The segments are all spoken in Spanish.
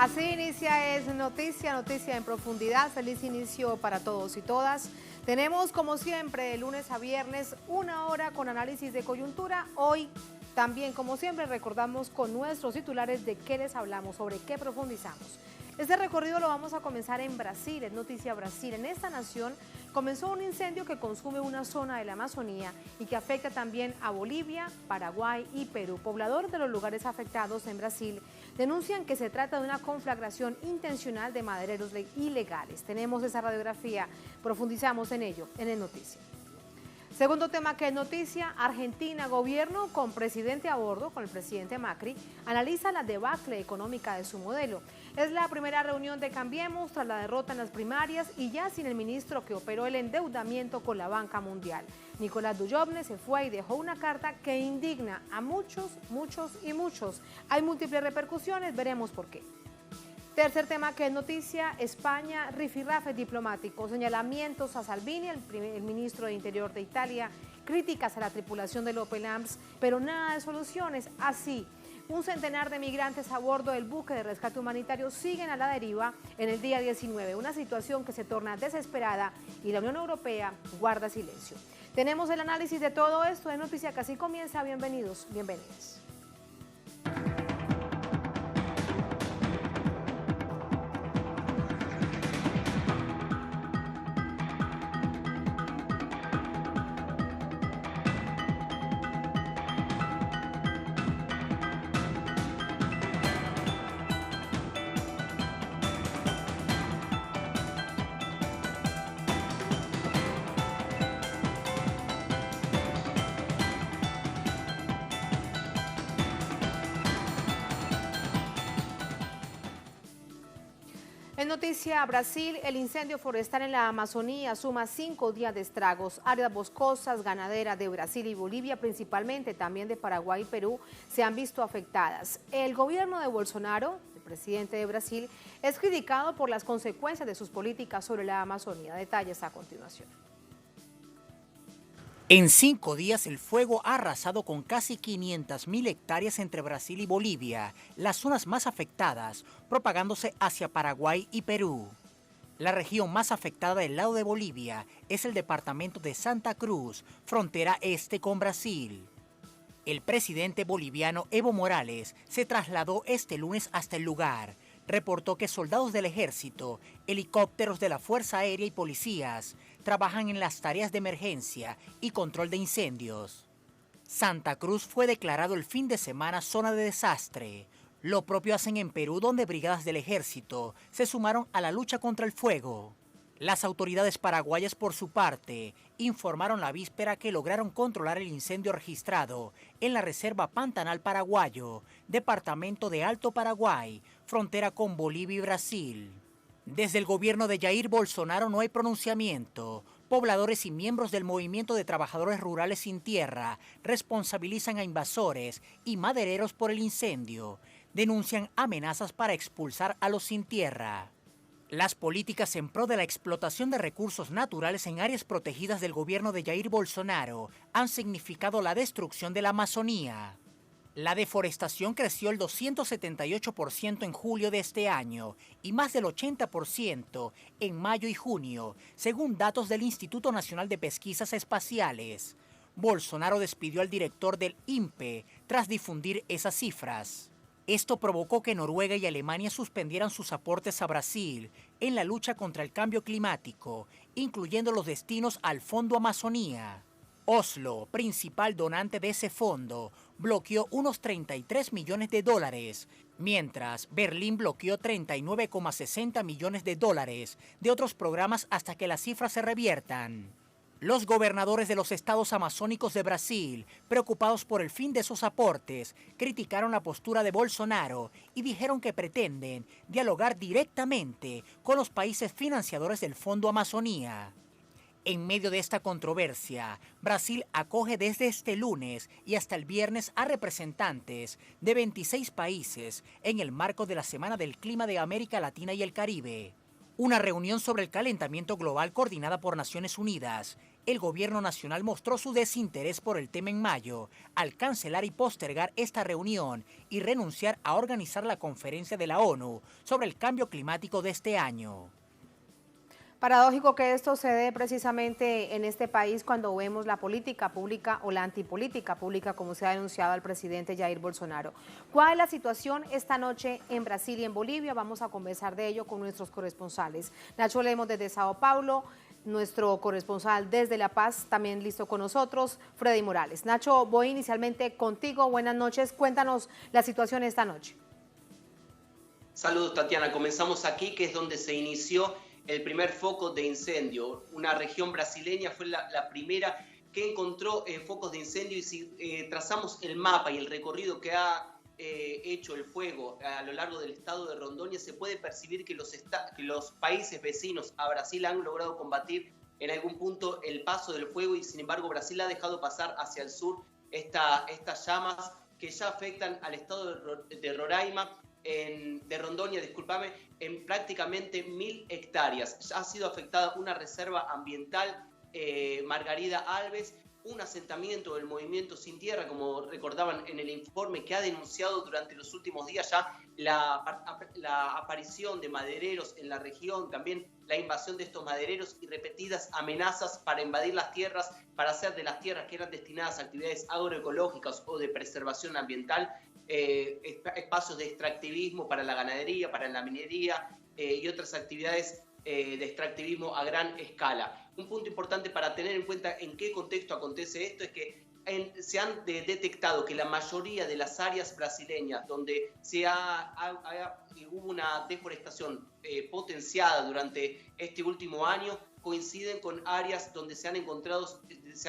Así inicia Es Noticia, noticia en profundidad. Feliz inicio para todos y todas. Tenemos, como siempre, de lunes a viernes, una hora con análisis de coyuntura. Hoy también, como siempre, recordamos con nuestros titulares de qué les hablamos, sobre qué profundizamos. Este recorrido lo vamos a comenzar en Brasil, es Noticia Brasil. En esta nación comenzó un incendio que consume una zona de la Amazonía y que afecta también a Bolivia, Paraguay y Perú. Pobladores de los lugares afectados en Brasil denuncian que se trata de una conflagración intencional de madereros ilegales. Tenemos esa radiografía, profundizamos en ello en el Noticia. Segundo tema que es noticia, Argentina, gobierno con presidente a bordo, con el presidente Macri, analiza la debacle económica de su modelo. Es la primera reunión de Cambiemos tras la derrota en las primarias y ya sin el ministro que operó el endeudamiento con la banca mundial. Nicolás Dujovne se fue y dejó una carta que indigna a muchos. Hay múltiples repercusiones, veremos por qué. Tercer tema que es noticia, España, rifirrafe diplomático, señalamientos a Salvini, el ministro de Interior de Italia, críticas a la tripulación del Open Arms, pero nada de soluciones. Así, un centenar de migrantes a bordo del buque de rescate humanitario siguen a la deriva en el día 19, una situación que se torna desesperada y la Unión Europea guarda silencio. Tenemos el análisis de todo esto en Noticia que así comienza. Bienvenidos, bienvenidas. En Noticia Brasil, el incendio forestal en la Amazonía suma 5 días de estragos. Áreas boscosas, ganaderas de Brasil y Bolivia, principalmente también de Paraguay y Perú, se han visto afectadas. El gobierno de Bolsonaro, el presidente de Brasil, es criticado por las consecuencias de sus políticas sobre la Amazonía. Detalles a continuación. En 5 días el fuego ha arrasado con casi 500.000 hectáreas entre Brasil y Bolivia, las zonas más afectadas, propagándose hacia Paraguay y Perú. La región más afectada del lado de Bolivia es el departamento de Santa Cruz, frontera este con Brasil. El presidente boliviano Evo Morales se trasladó este lunes hasta el lugar. Reportó que soldados del ejército, helicópteros de la Fuerza Aérea y policías trabajan en las tareas de emergencia y control de incendios. Santa Cruz fue declarado el fin de semana zona de desastre. Lo propio hacen en Perú, donde brigadas del ejército se sumaron a la lucha contra el fuego. Las autoridades paraguayas, por su parte, informaron la víspera que lograron controlar el incendio registrado en la Reserva Pantanal Paraguayo, departamento de Alto Paraguay, frontera con Bolivia y Brasil. Desde el gobierno de Jair Bolsonaro no hay pronunciamiento. Pobladores y miembros del Movimiento de Trabajadores Rurales Sin Tierra responsabilizan a invasores y madereros por el incendio. Denuncian amenazas para expulsar a los sin tierra. Las políticas en pro de la explotación de recursos naturales en áreas protegidas del gobierno de Jair Bolsonaro han significado la destrucción de la Amazonía. La deforestación creció el 278% en julio de este año y más del 80% en mayo y junio, según datos del Instituto Nacional de Pesquisas Espaciales. Bolsonaro despidió al director del INPE tras difundir esas cifras. Esto provocó que Noruega y Alemania suspendieran sus aportes a Brasil en la lucha contra el cambio climático, incluyendo los destinos al Fondo Amazonía. Oslo, principal donante de ese fondo, bloqueó unos 33 millones de dólares, mientras Berlín bloqueó 39,60 millones de dólares de otros programas hasta que las cifras se reviertan. Los gobernadores de los estados amazónicos de Brasil, preocupados por el fin de esos aportes, criticaron la postura de Bolsonaro y dijeron que pretenden dialogar directamente con los países financiadores del Fondo Amazonía. En medio de esta controversia, Brasil acoge desde este lunes y hasta el viernes a representantes de 26 países en el marco de la Semana del Clima de América Latina y el Caribe. Una reunión sobre el calentamiento global coordinada por Naciones Unidas. El gobierno nacional mostró su desinterés por el tema en mayo, al cancelar y postergar esta reunión y renunciar a organizar la conferencia de la ONU sobre el cambio climático de este año. Paradójico que esto se dé precisamente en este país cuando vemos la política pública o la antipolítica pública, como se ha denunciado al presidente Jair Bolsonaro. ¿Cuál es la situación esta noche en Brasil y en Bolivia? Vamos a conversar de ello con nuestros corresponsales. Nacho Lemos desde Sao Paulo, nuestro corresponsal desde La Paz, también listo con nosotros, Freddy Morales. Nacho, voy inicialmente contigo. Buenas noches. Cuéntanos la situación esta noche. Saludos, Tatiana. Comenzamos aquí, que es donde se inició el primer foco de incendio. Una región brasileña fue la primera que encontró focos de incendio, y si trazamos el mapa y el recorrido que ha hecho el fuego a lo largo del estado de Rondônia, se puede percibir que los países vecinos a Brasil han logrado combatir en algún punto el paso del fuego, y sin embargo Brasil ha dejado pasar hacia el sur estas llamas que ya afectan al estado de Roraima, de Rondônia, discúlpame, en prácticamente 1000 hectáreas. Ya ha sido afectada una reserva ambiental, Margarida Alves, un asentamiento del Movimiento Sin Tierra, como recordaban en el informe, que ha denunciado durante los últimos días ya la aparición de madereros en la región, también la invasión de estos madereros y repetidas amenazas para invadir las tierras, para hacer de las tierras que eran destinadas a actividades agroecológicas o de preservación ambiental espacios de extractivismo para la ganadería, para la minería y otras actividades de extractivismo a gran escala. Un punto importante para tener en cuenta en qué contexto acontece esto es que se han detectado que la mayoría de las áreas brasileñas donde hubo una deforestación potenciada durante este último año coinciden con áreas donde se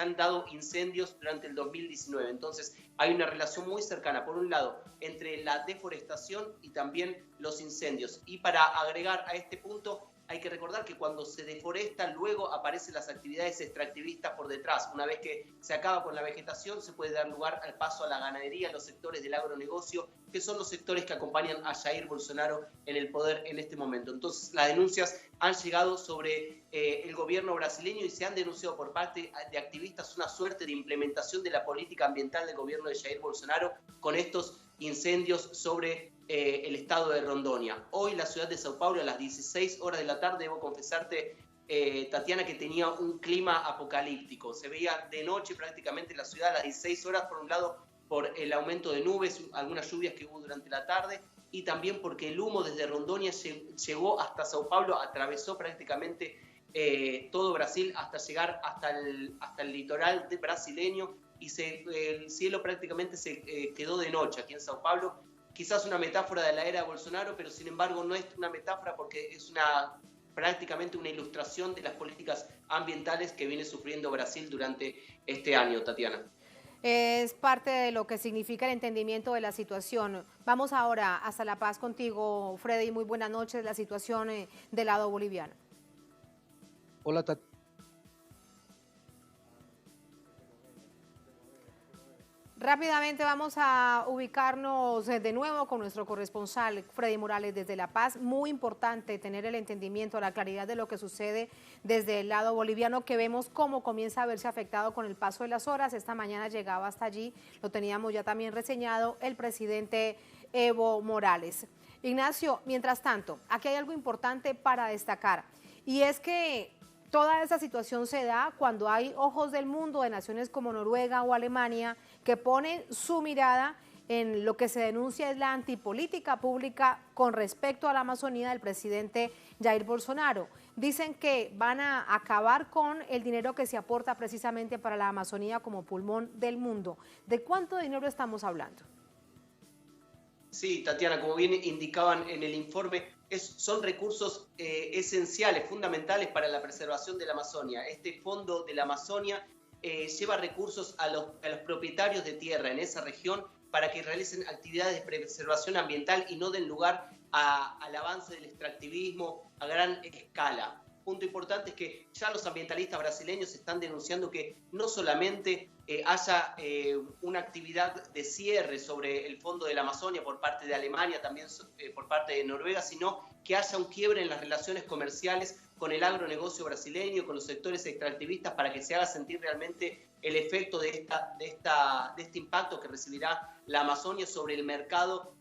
han dado incendios durante el 2019. Entonces hay una relación muy cercana, por un lado, entre la deforestación y también los incendios. Y para agregar a este punto, hay que recordar que cuando se deforesta, luego aparecen las actividades extractivistas por detrás. Una vez que se acaba con la vegetación, se puede dar lugar al paso a la ganadería, a los sectores del agronegocio, que son los sectores que acompañan a Jair Bolsonaro en el poder en este momento. Entonces, las denuncias han llegado sobre el gobierno brasileño y se han denunciado por parte de activistas una suerte de implementación de la política ambiental del gobierno de Jair Bolsonaro con estos incendios sobre el estado de Rondônia. Hoy la ciudad de Sao Paulo a las 16 horas de la tarde, debo confesarte, Tatiana, que tenía un clima apocalíptico. Se veía de noche prácticamente la ciudad a las 16 horas, por un lado por el aumento de nubes, algunas lluvias que hubo durante la tarde, y también porque el humo desde Rondônia llegó hasta Sao Paulo, atravesó prácticamente todo Brasil hasta llegar hasta el litoral brasileño, y el cielo prácticamente se quedó de noche aquí en Sao Paulo. Quizás una metáfora de la era de Bolsonaro, pero sin embargo no es una metáfora porque es prácticamente una ilustración de las políticas ambientales que viene sufriendo Brasil durante este año, Tatiana. Es parte de lo que significa el entendimiento de la situación. Vamos ahora hasta La Paz contigo, Freddy. Muy buenas noches. La situación del lado boliviano. Hola, Tatiana. Rápidamente vamos a ubicarnos de nuevo con nuestro corresponsal Freddy Morales desde La Paz. Muy importante tener el entendimiento, la claridad de lo que sucede desde el lado boliviano, que vemos cómo comienza a verse afectado con el paso de las horas. Esta mañana llegaba hasta allí, lo teníamos ya también reseñado, el presidente Evo Morales. Ignacio, mientras tanto, aquí hay algo importante para destacar, y es que toda esa situación se da cuando hay ojos del mundo de naciones como Noruega o Alemania que ponen su mirada en lo que se denuncia es la antipolítica pública con respecto a la Amazonía del presidente Jair Bolsonaro. Dicen que van a acabar con el dinero que se aporta precisamente para la Amazonía como pulmón del mundo. ¿De cuánto dinero estamos hablando? Sí, Tatiana, como bien indicaban en el informe, son recursos esenciales, fundamentales para la preservación de la Amazonia. Este fondo de la Amazonia lleva recursos a los propietarios de tierra en esa región para que realicen actividades de preservación ambiental y no den lugar al avance del extractivismo a gran escala. punto importante es que ya los ambientalistas brasileños están denunciando que no solamente haya una actividad de cierre sobre el fondo de la Amazonia por parte de Alemania, también por parte de Noruega, sino que haya un quiebre en las relaciones comerciales con el agronegocio brasileño, con los sectores extractivistas, para que se haga sentir realmente el efecto de este impacto que recibirá la Amazonia sobre el mercado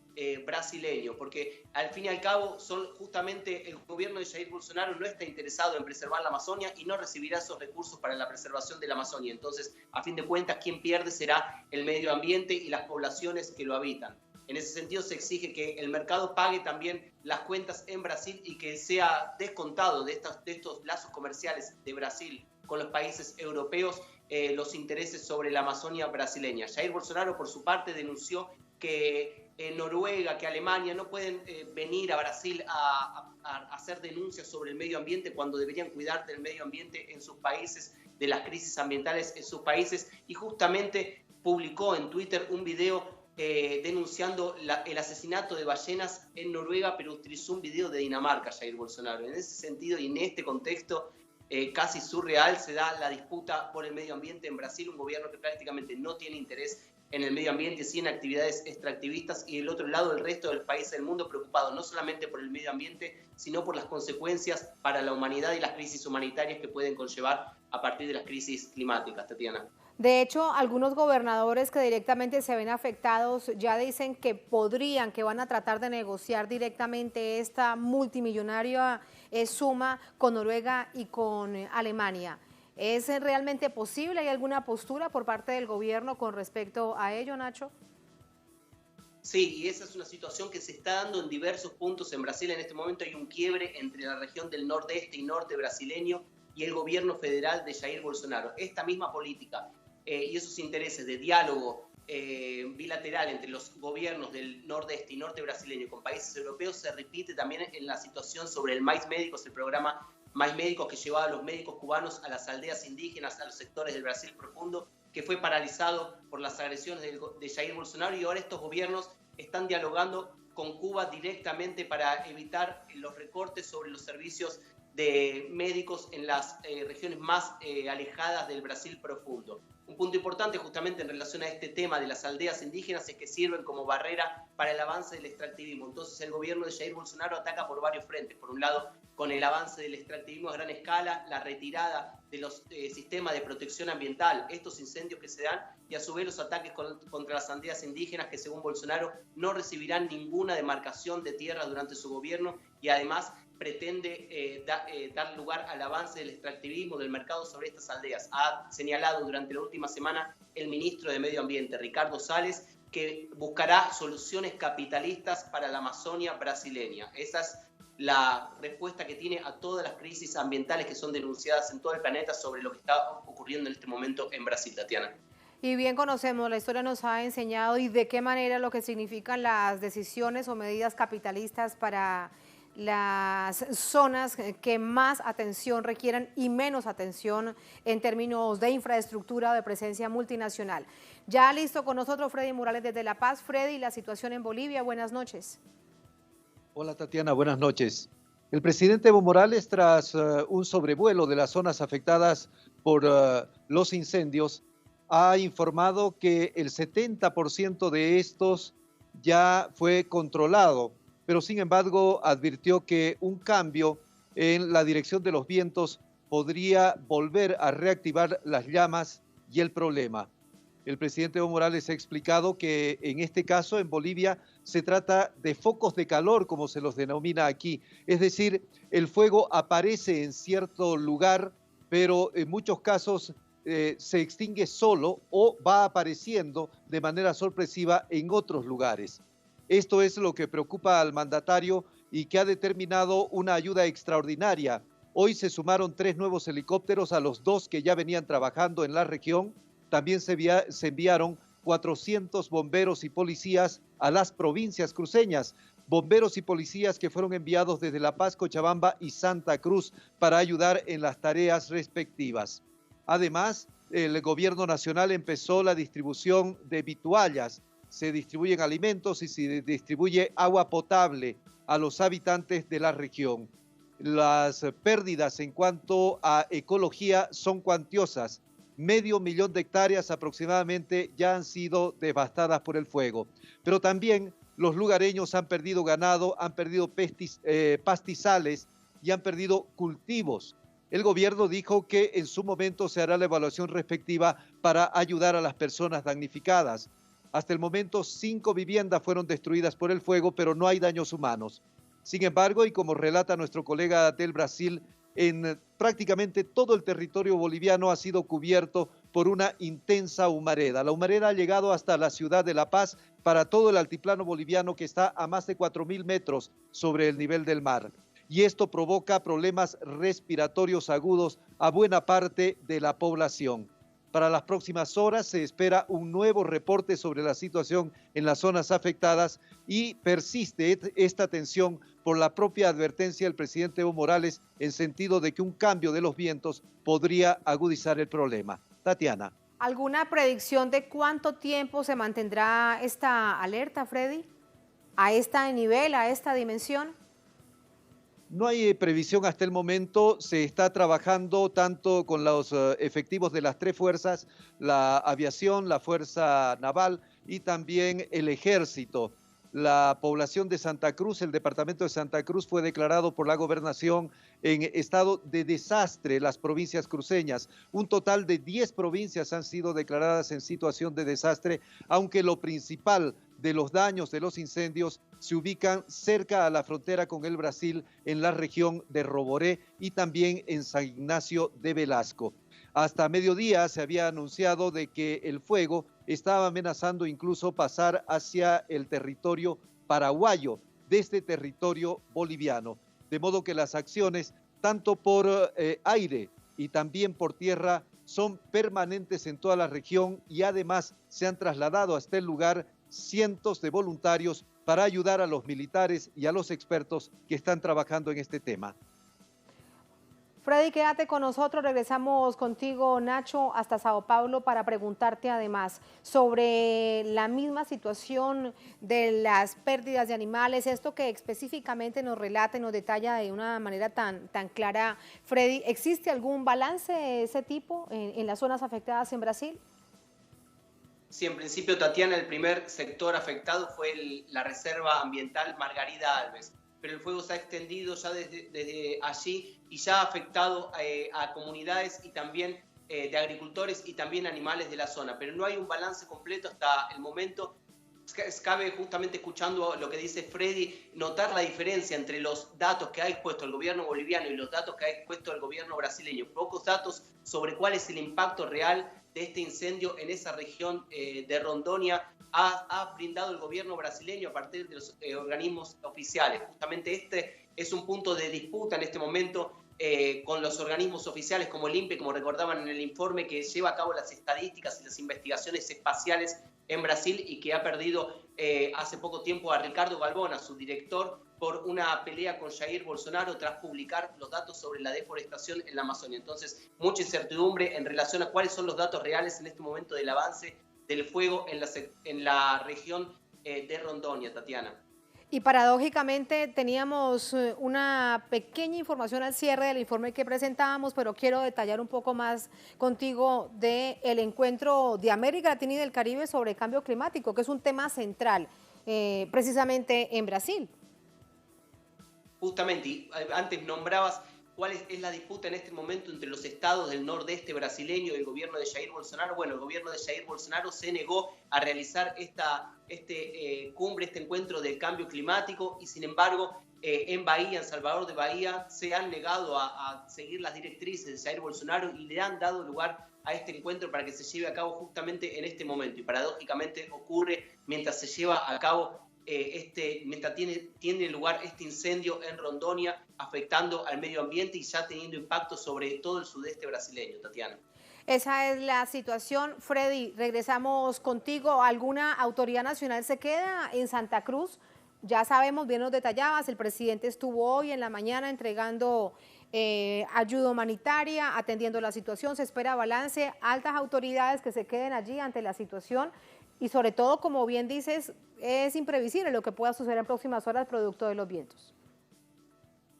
brasileño, porque al fin y al cabo justamente el gobierno de Jair Bolsonaro no está interesado en preservar la Amazonia y no recibirá esos recursos para la preservación de la Amazonia. Entonces, a fin de cuentas, quien pierde será el medio ambiente y las poblaciones que lo habitan. En ese sentido, se exige que el mercado pague también las cuentas en Brasil y que sea descontado de estos lazos comerciales de Brasil con los países europeos los intereses sobre la Amazonia brasileña. Jair Bolsonaro, por su parte, denunció que Noruega, que Alemania no pueden venir a Brasil a hacer denuncias sobre el medio ambiente cuando deberían cuidar del medio ambiente en sus países, de las crisis ambientales en sus países, y justamente publicó en Twitter un video denunciando el asesinato de ballenas en Noruega, pero utilizó un video de Dinamarca, Jair Bolsonaro. En ese sentido y en este contexto casi surreal se da la disputa por el medio ambiente en Brasil, un gobierno que prácticamente no tiene interés en el medio ambiente, sí en actividades extractivistas, y del otro lado el resto del país del mundo preocupado no solamente por el medio ambiente, sino por las consecuencias para la humanidad y las crisis humanitarias que pueden conllevar a partir de las crisis climáticas, Tatiana. De hecho, algunos gobernadores que directamente se ven afectados ya dicen que que van a tratar de negociar directamente esta multimillonaria suma con Noruega y con Alemania. ¿Es realmente posible? ¿Hay alguna postura por parte del gobierno con respecto a ello, Nacho? Sí, y esa es una situación que se está dando en diversos puntos en Brasil. En este momento hay un quiebre entre la región del nordeste y norte brasileño y el gobierno federal de Jair Bolsonaro. Esta misma política y esos intereses de diálogo bilateral entre los gobiernos del nordeste y norte brasileño con países europeos se repite también en la situación sobre el Mais Médicos, el programa Mais Médicos que llevaba a los médicos cubanos a las aldeas indígenas, a los sectores del Brasil profundo, que fue paralizado por las agresiones de Jair Bolsonaro, y ahora estos gobiernos están dialogando con Cuba directamente para evitar los recortes sobre los servicios de médicos en las regiones más alejadas del Brasil profundo. Un punto importante justamente en relación a este tema de las aldeas indígenas es que sirven como barrera para el avance del extractivismo. Entonces el gobierno de Jair Bolsonaro ataca por varios frentes. Por un lado, con el avance del extractivismo a gran escala, la retirada de los sistemas de protección ambiental, estos incendios que se dan, y a su vez los ataques contra las aldeas indígenas que, según Bolsonaro, no recibirán ninguna demarcación de tierra durante su gobierno, y además pretende dar lugar al avance del extractivismo del mercado sobre estas aldeas. Ha señalado durante la última semana el ministro de Medio Ambiente, Ricardo Salles, que buscará soluciones capitalistas para la Amazonia brasileña. Esa es la respuesta que tiene a todas las crisis ambientales que son denunciadas en todo el planeta sobre lo que está ocurriendo en este momento en Brasil, Tatiana. Y bien conocemos, la historia nos ha enseñado y de qué manera lo que significan las decisiones o medidas capitalistas para las zonas que más atención requieran y menos atención en términos de infraestructura o de presencia multinacional. Ya listo con nosotros Freddy Morales desde La Paz. Freddy, la situación en Bolivia, buenas noches. Hola Tatiana, buenas noches. El presidente Evo Morales, tras un sobrevuelo de las zonas afectadas por los incendios, ha informado que el 70% de estos ya fue controlado, pero sin embargo advirtió que un cambio en la dirección de los vientos podría volver a reactivar las llamas y el problema. El presidente Evo Morales ha explicado que en este caso en Bolivia se trata de focos de calor, como se los denomina aquí. Es decir, el fuego aparece en cierto lugar, pero en muchos casos se extingue solo o va apareciendo de manera sorpresiva en otros lugares. Esto es lo que preocupa al mandatario y que ha determinado una ayuda extraordinaria. Hoy se sumaron 3 nuevos helicópteros a los 2 que ya venían trabajando en la región. También se enviaron 400 bomberos y policías a las provincias cruceñas, bomberos y policías que fueron enviados desde La Paz, Cochabamba y Santa Cruz para ayudar en las tareas respectivas. Además, el gobierno nacional empezó la distribución de vituallas. Se distribuyen alimentos y se distribuye agua potable a los habitantes de la región. las pérdidas en cuanto a ecología son cuantiosas. 500.000 de hectáreas aproximadamente ya han sido devastadas por el fuego. Pero también los lugareños han perdido ganado, han perdido pastizales y han perdido cultivos. El gobierno dijo que en su momento se hará la evaluación respectiva para ayudar a las personas damnificadas. Hasta el momento, 5 viviendas fueron destruidas por el fuego, pero no hay daños humanos. Sin embargo, y como relata nuestro colega del Brasil, en prácticamente todo el territorio boliviano ha sido cubierto por una intensa humareda. La humareda ha llegado hasta la ciudad de La Paz para todo el altiplano boliviano, que está a más de 4.000 metros sobre el nivel del mar. Y esto provoca problemas respiratorios agudos a buena parte de la población. Para las próximas horas se espera un nuevo reporte sobre la situación en las zonas afectadas y persiste esta tensión por la propia advertencia del presidente Evo Morales en sentido de que un cambio de los vientos podría agudizar el problema. Tatiana. ¿Alguna predicción de cuánto tiempo se mantendrá esta alerta, Freddy? ¿A este nivel, a esta dimensión? No hay previsión hasta el momento, se está trabajando tanto con los efectivos de las 3 fuerzas, la aviación, la fuerza naval y también el ejército. La población de Santa Cruz, el departamento de Santa Cruz, fue declarado por la gobernación en estado de desastre, las provincias cruceñas. Un total de 10 provincias han sido declaradas en situación de desastre, aunque lo principal de los daños de los incendios se ubican cerca a la frontera con el Brasil, en la región de Roboré y también en San Ignacio de Velasco. Hasta mediodía se había anunciado de que el fuego estaba amenazando incluso pasar hacia el territorio paraguayo, desde territorio boliviano. De modo que las acciones, tanto por aire y también por tierra, son permanentes en toda la región y además se han trasladado hasta el lugar cientos de voluntarios para ayudar a los militares y a los expertos que están trabajando en este tema. Freddy, quédate con nosotros, regresamos contigo, Nacho, hasta Sao Paulo para preguntarte además sobre la misma situación de las pérdidas de animales, esto que específicamente nos relata y nos detalla de una manera tan clara. Freddy, ¿existe algún balance de ese tipo en las zonas afectadas en Brasil? Sí, en principio, Tatiana, el primer sector afectado fue la Reserva Ambiental Margarida Alves, pero el fuego se ha extendido ya desde allí y ya ha afectado a comunidades y también de agricultores y también animales de la zona, pero no hay un balance completo hasta el momento. Cabe, justamente escuchando lo que dice Freddy, notar la diferencia entre los datos que ha expuesto el gobierno boliviano y los datos que ha expuesto el gobierno brasileño. Pocos datos sobre cuál es el impacto real de este incendio en esa región de Rondônia ha brindado el gobierno brasileño a partir de los organismos oficiales. Justamente este es un punto de disputa en este momento con los organismos oficiales como el INPE, como recordaban en el informe, que lleva a cabo las estadísticas y las investigaciones espaciales en Brasil y que ha perdido hace poco tiempo a Ricardo Galvão, su director, por una pelea con Jair Bolsonaro tras publicar los datos sobre la deforestación en la Amazonia. Entonces, mucha incertidumbre en relación a cuáles son los datos reales en este momento del avance del fuego en la región de Rondônia, Tatiana. Y paradójicamente teníamos una pequeña información al cierre del informe que presentábamos, pero quiero detallar un poco más contigo del encuentro de América Latina y del Caribe sobre cambio climático, que es un tema central precisamente en Brasil. Justamente, y antes nombrabas cuál es la disputa en este momento entre los estados del nordeste brasileño y el gobierno de Jair Bolsonaro. Bueno, el gobierno de Jair Bolsonaro se negó a realizar este encuentro del cambio climático y sin embargo en Bahía, en Salvador de Bahía, se han negado a seguir las directrices de Jair Bolsonaro y le han dado lugar a este encuentro para que se lleve a cabo justamente en este momento. Y paradójicamente ocurre mientras se lleva a cabo mientras tiene lugar este incendio en Rondônia, afectando al medio ambiente y ya teniendo impacto sobre todo el sudeste brasileño, Tatiana. Esa es la situación. Freddy, regresamos contigo. ¿Alguna autoridad nacional se queda en Santa Cruz? Ya sabemos, bien nos detallabas, el presidente estuvo hoy en la mañana entregando ayuda humanitaria, atendiendo la situación, se espera balance, altas autoridades que se queden allí ante la situación y sobre todo, como bien dices, es imprevisible lo que pueda suceder en próximas horas producto de los vientos.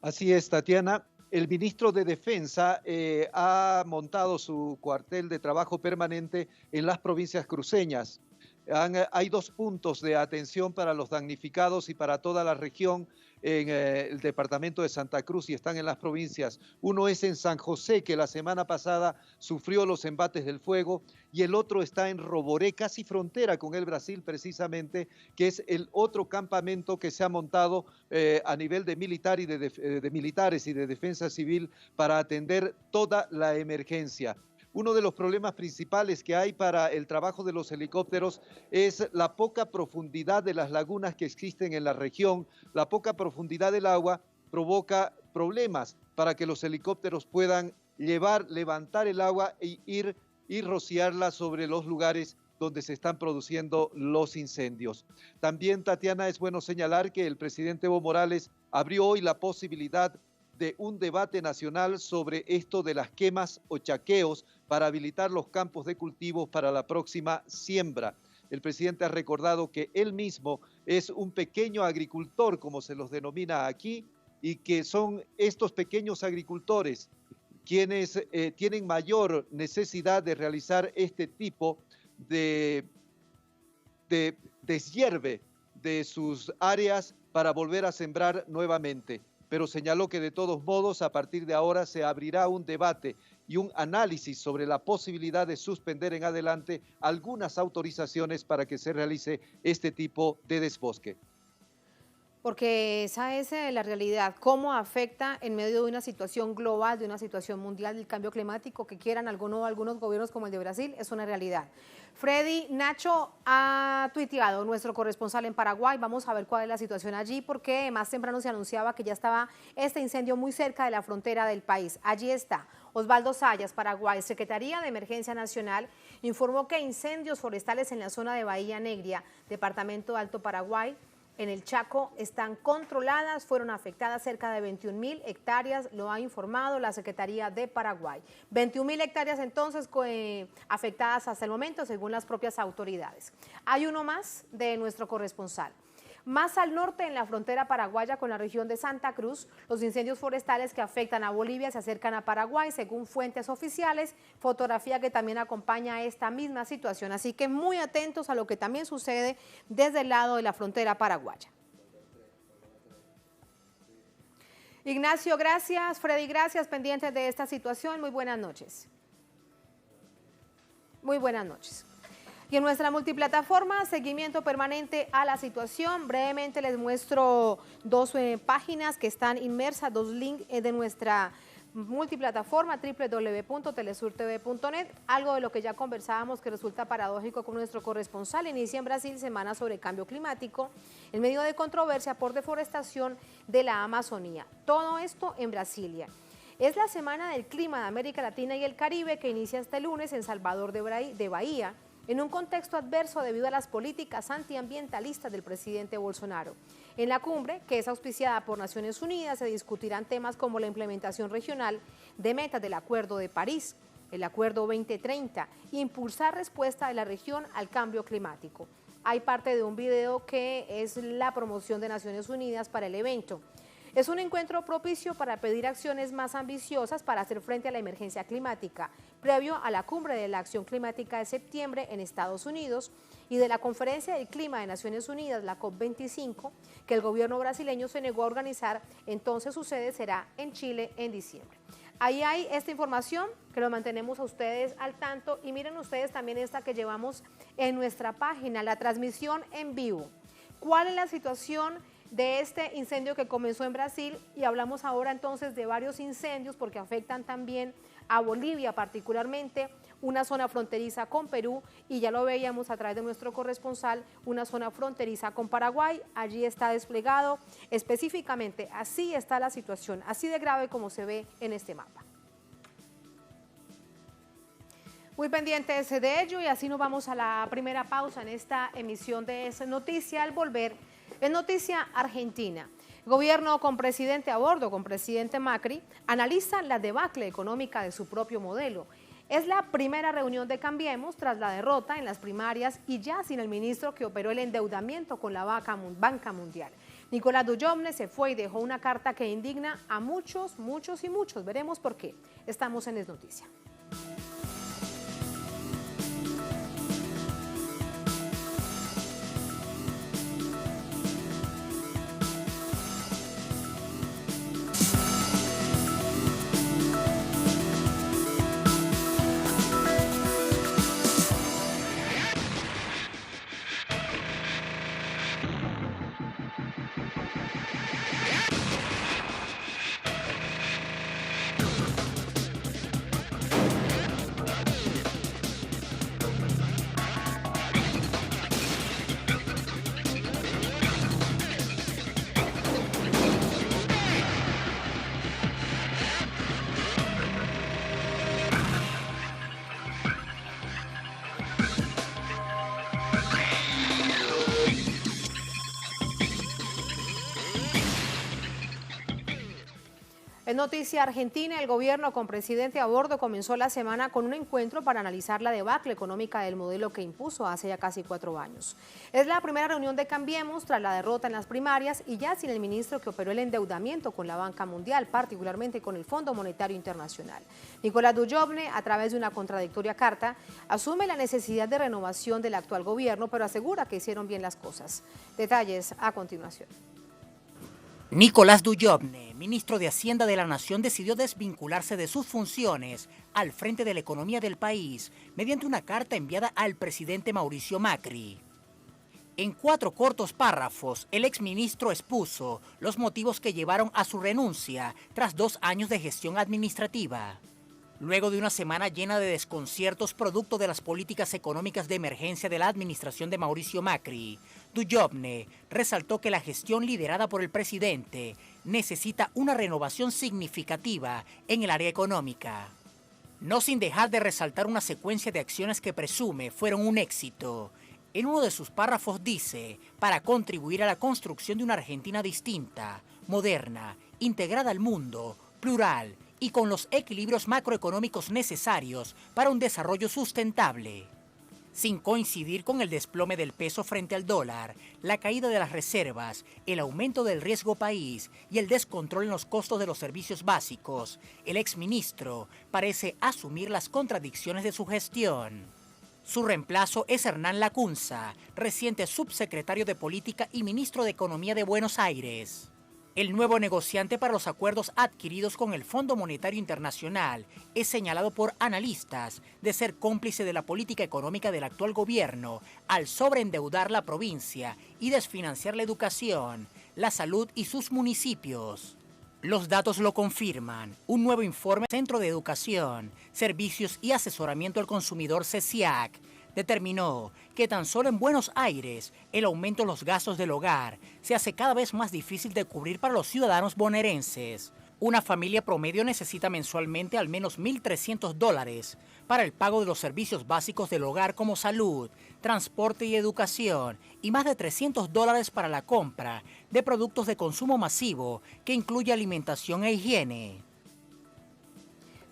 Así es, Tatiana. El ministro de Defensa ha montado su cuartel de trabajo permanente en las provincias cruceñas. Hay 2 puntos de atención para los damnificados y para toda la región en el departamento de Santa Cruz y están en las provincias. Uno es en San José, que la semana pasada sufrió los embates del fuego, y el otro está en Roboré, casi frontera con el Brasil precisamente, que es el otro campamento que se ha montado a nivel de militares y de defensa civil para atender toda la emergencia. Uno de los problemas principales que hay para el trabajo de los helicópteros es la poca profundidad de las lagunas que existen en la región. La poca profundidad del agua provoca problemas para que los helicópteros puedan levantar el agua e ir y rociarla sobre los lugares donde se están produciendo los incendios. También, Tatiana, es bueno señalar que el presidente Evo Morales abrió hoy la posibilidad de un debate nacional sobre esto de las quemas o chaqueos para habilitar los campos de cultivos para la próxima siembra. El presidente ha recordado que él mismo es un pequeño agricultor, como se los denomina aquí, y que son estos pequeños agricultores quienes tienen mayor necesidad de realizar este tipo de deshierve de sus áreas para volver a sembrar nuevamente. Pero señaló que de todos modos, a partir de ahora se abrirá un debate y un análisis sobre la posibilidad de suspender en adelante algunas autorizaciones para que se realice este tipo de desbosque. Porque esa es la realidad, cómo afecta en medio de una situación global, de una situación mundial del cambio climático, que quieran algunos gobiernos como el de Brasil, es una realidad. Freddy, Nacho ha tuiteado, nuestro corresponsal en Paraguay, vamos a ver cuál es la situación allí, porque más temprano se anunciaba que ya estaba este incendio muy cerca de la frontera del país. Allí está Osvaldo Sayas, Paraguay. Secretaría de Emergencia Nacional informó que incendios forestales en la zona de Bahía Negra, departamento de Alto Paraguay, en el Chaco, están controladas, fueron afectadas cerca de 21.000 hectáreas, lo ha informado la Secretaría de Paraguay. 21.000 hectáreas entonces afectadas hasta el momento, según las propias autoridades. Hay uno más de nuestro corresponsal. Más al norte, en la frontera paraguaya con la región de Santa Cruz, los incendios forestales que afectan a Bolivia se acercan a Paraguay, según fuentes oficiales, fotografía que también acompaña esta misma situación. Así que muy atentos a lo que también sucede desde el lado de la frontera paraguaya. Ignacio, gracias. Freddy, gracias. Pendientes de esta situación. Muy buenas noches. Muy buenas noches. Y en nuestra multiplataforma, seguimiento permanente a la situación. Brevemente les muestro 2 páginas que están inmersas, 2 links de nuestra multiplataforma www.telesurtv.net. Algo de lo que ya conversábamos que resulta paradójico con nuestro corresponsal. Inicia en Brasil semana sobre cambio climático en medio de controversia por deforestación de la Amazonía. Todo esto en Brasilia. Es la Semana del Clima de América Latina y el Caribe que inicia este lunes en Salvador de Bahía, en un contexto adverso debido a las políticas antiambientalistas del presidente Bolsonaro. En la cumbre, que es auspiciada por Naciones Unidas, se discutirán temas como la implementación regional de metas del Acuerdo de París, el Acuerdo 2030, e impulsar respuesta de la región al cambio climático. Hay parte de un video que es la promoción de Naciones Unidas para el evento. Es un encuentro propicio para pedir acciones más ambiciosas para hacer frente a la emergencia climática, previo a la cumbre de la acción climática de septiembre en Estados Unidos y de la Conferencia del Clima de Naciones Unidas, la COP25, que el gobierno brasileño se negó a organizar. Entonces su sede será en Chile en diciembre. Ahí hay esta información que lo mantenemos a ustedes al tanto, y miren ustedes también esta que llevamos en nuestra página, la transmisión en vivo. ¿Cuál es la situación de este incendio que comenzó en Brasil? Y hablamos ahora entonces de varios incendios porque afectan también a Bolivia, particularmente una zona fronteriza con Perú, y ya lo veíamos a través de nuestro corresponsal, una zona fronteriza con Paraguay. Allí está desplegado específicamente, así está la situación, así de grave como se ve en este mapa. Muy pendientes de ello, y así nos vamos a la primera pausa en esta emisión de Es Noticia. Al volver, es noticia Argentina. Gobierno con presidente a bordo, con presidente Macri, analiza la debacle económica de su propio modelo. Es la primera reunión de Cambiemos tras la derrota en las primarias y ya sin el ministro que operó el endeudamiento con la Banca Mundial. Nicolás Dujovne se fue y dejó una carta que indigna a muchos, muchos y muchos. Veremos por qué. Estamos en Es Noticia. En noticia argentina, el gobierno con presidente a bordo comenzó la semana con un encuentro para analizar la debacle económica del modelo que impuso hace ya casi 4 años. Es la primera reunión de Cambiemos tras la derrota en las primarias y ya sin el ministro que operó el endeudamiento con la banca mundial, particularmente con el Fondo Monetario Internacional. Nicolás Dujovne, a través de una contradictoria carta, asume la necesidad de renovación del actual gobierno, pero asegura que hicieron bien las cosas. Detalles a continuación. Nicolás Dujovne, ministro de Hacienda de la Nación, decidió desvincularse de sus funciones al frente de la economía del país mediante una carta enviada al presidente Mauricio Macri. En 4 cortos párrafos, el exministro expuso los motivos que llevaron a su renuncia tras 2 años de gestión administrativa. Luego de una semana llena de desconciertos producto de las políticas económicas de emergencia de la administración de Mauricio Macri, Dujovne resaltó que la gestión liderada por el presidente necesita una renovación significativa en el área económica. No sin dejar de resaltar una secuencia de acciones que presume fueron un éxito. En uno de sus párrafos dice, para contribuir a la construcción de una Argentina distinta, moderna, integrada al mundo, plural y con los equilibrios macroeconómicos necesarios para un desarrollo sustentable. Sin coincidir con el desplome del peso frente al dólar, la caída de las reservas, el aumento del riesgo país y el descontrol en los costos de los servicios básicos, el exministro parece asumir las contradicciones de su gestión. Su reemplazo es Hernán Lacunza, reciente subsecretario de Política y ministro de Economía de Buenos Aires. El nuevo negociante para los acuerdos adquiridos con el Fondo Monetario Internacional es señalado por analistas de ser cómplice de la política económica del actual gobierno al sobreendeudar la provincia y desfinanciar la educación, la salud y sus municipios. Los datos lo confirman. Un nuevo informe del Centro de Educación, Servicios y Asesoramiento al Consumidor CECIAC determinó que tan solo en Buenos Aires el aumento en los gastos del hogar se hace cada vez más difícil de cubrir para los ciudadanos bonaerenses. Una familia promedio necesita mensualmente al menos $1.300 para el pago de los servicios básicos del hogar como salud, transporte y educación, y más de $300 para la compra de productos de consumo masivo que incluye alimentación e higiene.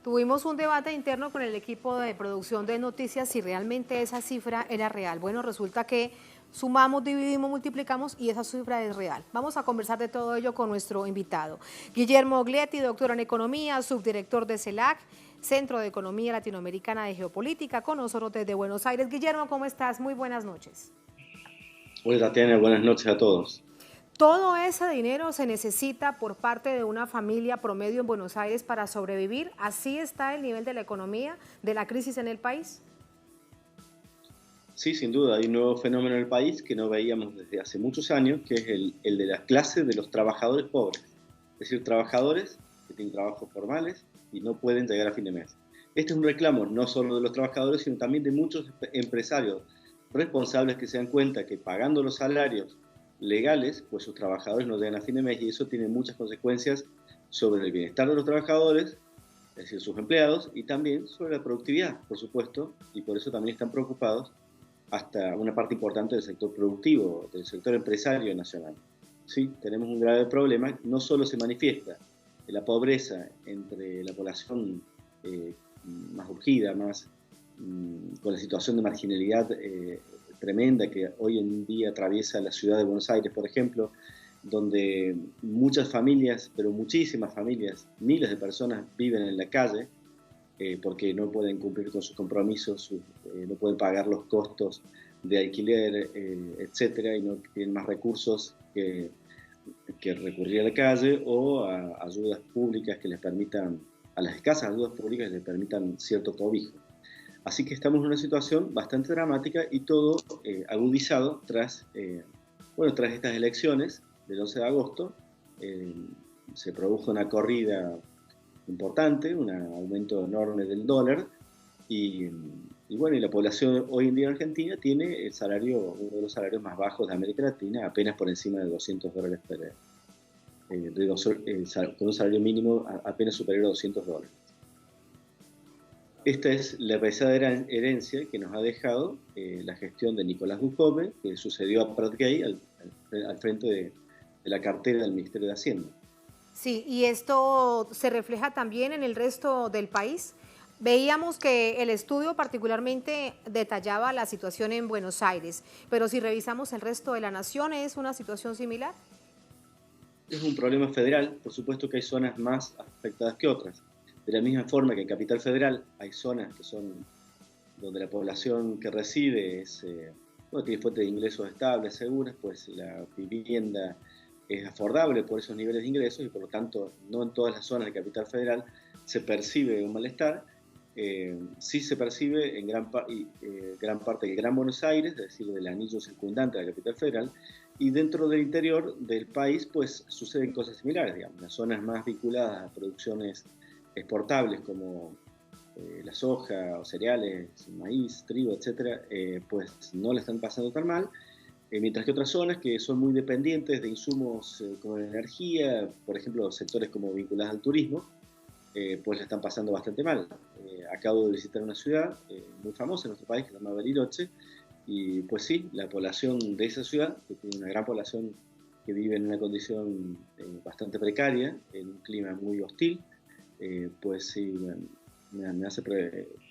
Tuvimos un debate interno con el equipo de producción de noticias si realmente esa cifra era real. Bueno, resulta que sumamos, dividimos, multiplicamos y esa cifra es real. Vamos a conversar de todo ello con nuestro invitado. Guillermo Glietti, doctor en Economía, subdirector de CELAC, Centro de Economía Latinoamericana de Geopolítica, con nosotros desde Buenos Aires. Guillermo, ¿cómo estás? Muy buenas noches. Hola Tatiana, buenas noches a todos. ¿Todo ese dinero se necesita por parte de una familia promedio en Buenos Aires para sobrevivir? ¿Así está el nivel de la economía, de la crisis en el país? Sí, sin duda, hay un nuevo fenómeno en el país que no veíamos desde hace muchos años, que es el de la clase de los trabajadores pobres. Es decir, trabajadores que tienen trabajos formales y no pueden llegar a fin de mes. Este es un reclamo no solo de los trabajadores, sino también de muchos empresarios responsables que se dan cuenta que pagando los salarios legales, pues sus trabajadores no llegan a fin de mes y eso tiene muchas consecuencias sobre el bienestar de los trabajadores, es decir, sus empleados, y también sobre la productividad, por supuesto, y por eso también están preocupados hasta una parte importante del sector productivo, del sector empresario nacional. Sí, tenemos un grave problema, no solo se manifiesta en la pobreza entre la población más urgida, más con la situación de marginalidad tremenda que hoy en día atraviesa la ciudad de Buenos Aires, por ejemplo, donde muchas familias, pero muchísimas familias, miles de personas viven en la calle porque no pueden cumplir con sus compromisos, no pueden pagar los costos de alquiler, etcétera, y no tienen más recursos que recurrir a la calle o a ayudas públicas que les permitan, a las escasas ayudas públicas que les permitan cierto cobijo. Así que estamos en una situación bastante dramática y todo agudizado tras estas elecciones del 11 de agosto. Se produjo una corrida importante, un aumento enorme del dólar y la población hoy en día en Argentina tiene uno de los salarios más bajos de América Latina, apenas por encima de $200 con un salario mínimo apenas superior a $200. Esta es la pesada herencia que nos ha dejado la gestión de Nicolás Duchovne, que sucedió a Prat Gay al frente de la cartera del Ministerio de Hacienda. Sí, y esto se refleja también en el resto del país. Veíamos que el estudio particularmente detallaba la situación en Buenos Aires, pero si revisamos el resto de la nación, ¿es una situación similar? Es un problema federal, por supuesto que hay zonas más afectadas que otras. De la misma forma que en Capital Federal hay zonas que son donde la población que reside tiene fuentes de ingresos estables, seguras, pues la vivienda es afordable por esos niveles de ingresos y por lo tanto no en todas las zonas de Capital Federal se percibe un malestar. Sí se percibe en gran parte del Gran Buenos Aires, es decir, del anillo circundante de la Capital Federal, y dentro del interior del país pues suceden cosas similares, digamos. Las zonas más vinculadas a producciones exportables como la soja o cereales, maíz, trigo, etcétera, pues no la están pasando tan mal, mientras que otras zonas que son muy dependientes de insumos como la energía, por ejemplo sectores como vinculados al turismo, pues la están pasando bastante mal. Acabo de visitar una ciudad muy famosa en nuestro país, que se llama Bariloche, y pues sí, la población de esa ciudad, que tiene una gran población que vive en una condición bastante precaria, en un clima muy hostil, pues sí, me hace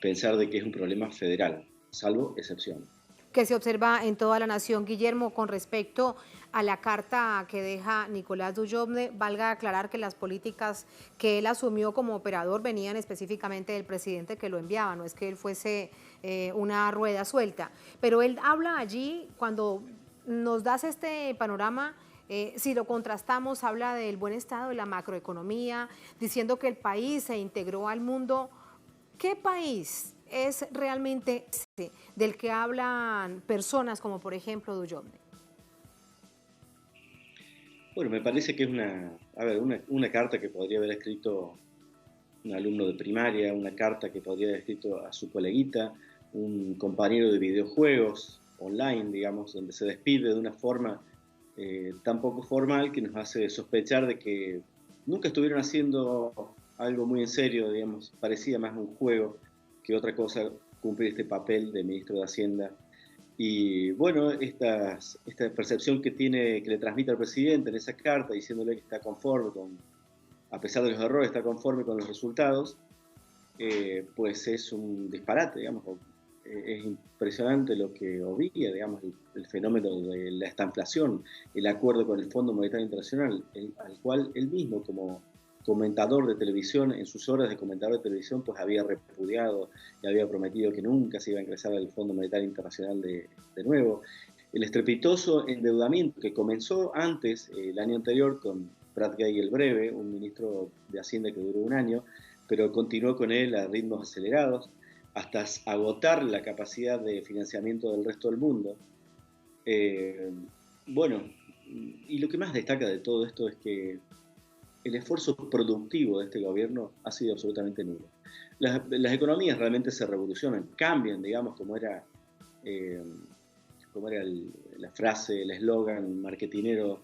pensar de que es un problema federal, salvo excepciones. Que se observa en toda la nación. Guillermo, con respecto a la carta que deja Nicolás Duchovne, valga aclarar que las políticas que él asumió como operador venían específicamente del presidente que lo enviaba, no es que él fuese una rueda suelta, pero él habla allí, cuando nos das este panorama, si lo contrastamos, habla del buen estado de la macroeconomía, diciendo que el país se integró al mundo. ¿Qué país es realmente ese del que hablan personas como por ejemplo Duchovne? Bueno, me parece que es una carta que podría haber escrito un alumno de primaria, una carta que podría haber escrito a su coleguita, un compañero de videojuegos online, digamos, donde se despide de una forma tan poco formal que nos hace sospechar de que nunca estuvieron haciendo algo muy en serio, digamos, parecía más un juego que otra cosa cumplir este papel de ministro de Hacienda. Y bueno, esta percepción que le transmite al presidente en esa carta, diciéndole que está conforme a pesar de los errores, está conforme con los resultados, pues es un disparate, digamos. Es impresionante lo que obvia, digamos, el fenómeno de la estamplación, el acuerdo con el Fondo Monetario Internacional, al cual él mismo, como comentador de televisión, en sus horas de comentador de televisión, pues había repudiado y había prometido que nunca se iba a ingresar al Fondo Monetario Internacional de nuevo. El estrepitoso endeudamiento que comenzó antes, el año anterior, con Prat Gay el Breve, un ministro de Hacienda que duró un año, pero continuó con él a ritmos acelerados, hasta agotar la capacidad de financiamiento del resto del mundo. Bueno, y lo que más destaca de todo esto es que el esfuerzo productivo de este gobierno ha sido absolutamente nulo. Las economías realmente se revolucionan, cambian, digamos, como era la frase, el eslogan marketinero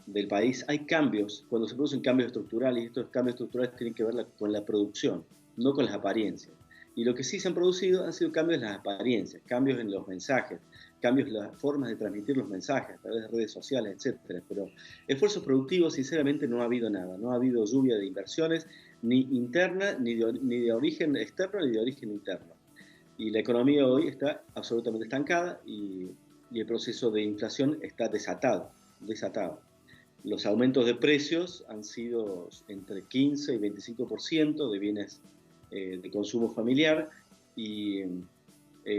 del país. Hay cambios, cuando se producen cambios estructurales, y estos cambios estructurales tienen que ver con la producción, no con las apariencias. Y lo que sí se han producido han sido cambios en las apariencias, cambios en los mensajes, cambios en las formas de transmitir los mensajes a través de redes sociales, etcétera. Pero esfuerzos productivos, sinceramente, no ha habido nada. No ha habido lluvia de inversiones, ni interna, ni de origen externo, ni de origen interno. Y la economía hoy está absolutamente estancada y el proceso de inflación está desatado. los aumentos de precios han sido entre 15 y 25% de bienes de consumo familiar, y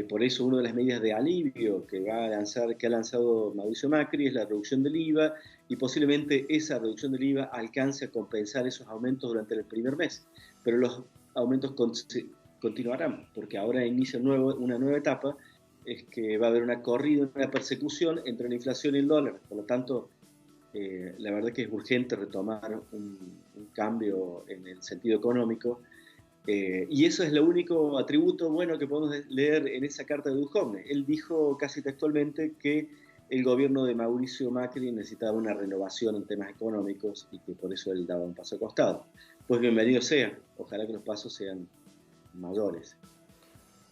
por eso una de las medidas de alivio que ha lanzado Mauricio Macri es la reducción del IVA, y posiblemente esa reducción del IVA alcance a compensar esos aumentos durante el primer mes. Pero los aumentos continuarán, porque ahora inicia una nueva etapa, es que va a haber una corrida, una persecución entre la inflación y el dólar. Por lo tanto, la verdad que es urgente retomar un cambio en el sentido económico, y eso es el único atributo bueno que podemos leer en esa carta de Duhovne. Él dijo casi textualmente que el gobierno de Mauricio Macri necesitaba una renovación en temas económicos y que por eso él daba un paso al costado. Pues bienvenido sea, ojalá que los pasos sean mayores.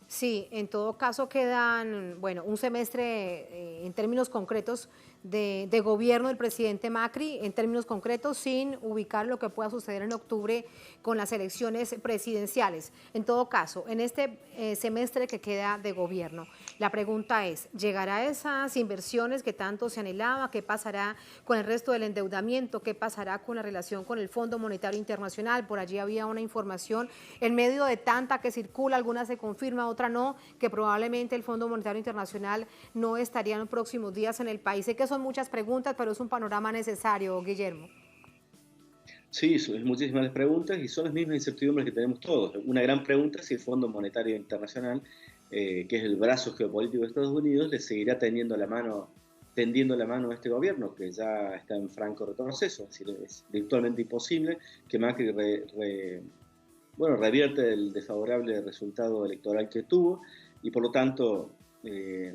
Sí, en todo caso quedan, bueno, un semestre en términos concretos de gobierno del presidente Macri, en términos concretos, sin ubicar lo que pueda suceder en octubre con las elecciones presidenciales. En todo caso, en este semestre que queda de gobierno, la pregunta es, ¿llegará esas inversiones que tanto se anhelaba? ¿Qué pasará con el resto del endeudamiento? ¿Qué pasará con la relación con el Fondo Monetario Internacional? Por allí había una información, en medio de tanta que circula, alguna se confirma, otra no, que probablemente el Fondo Monetario Internacional no estaría en los próximos días en el país. Sé que son muchas preguntas, pero es un panorama necesario, Guillermo. Sí, son muchísimas preguntas y son las mismas incertidumbres que tenemos todos. Una gran pregunta es si el Fondo Monetario Internacional, que es el brazo geopolítico de Estados Unidos, le seguirá tendiendo la mano a este gobierno, que ya está en franco retroceso. Es decir, es virtualmente imposible que Macri revierte el desfavorable resultado electoral que tuvo, y por lo tanto es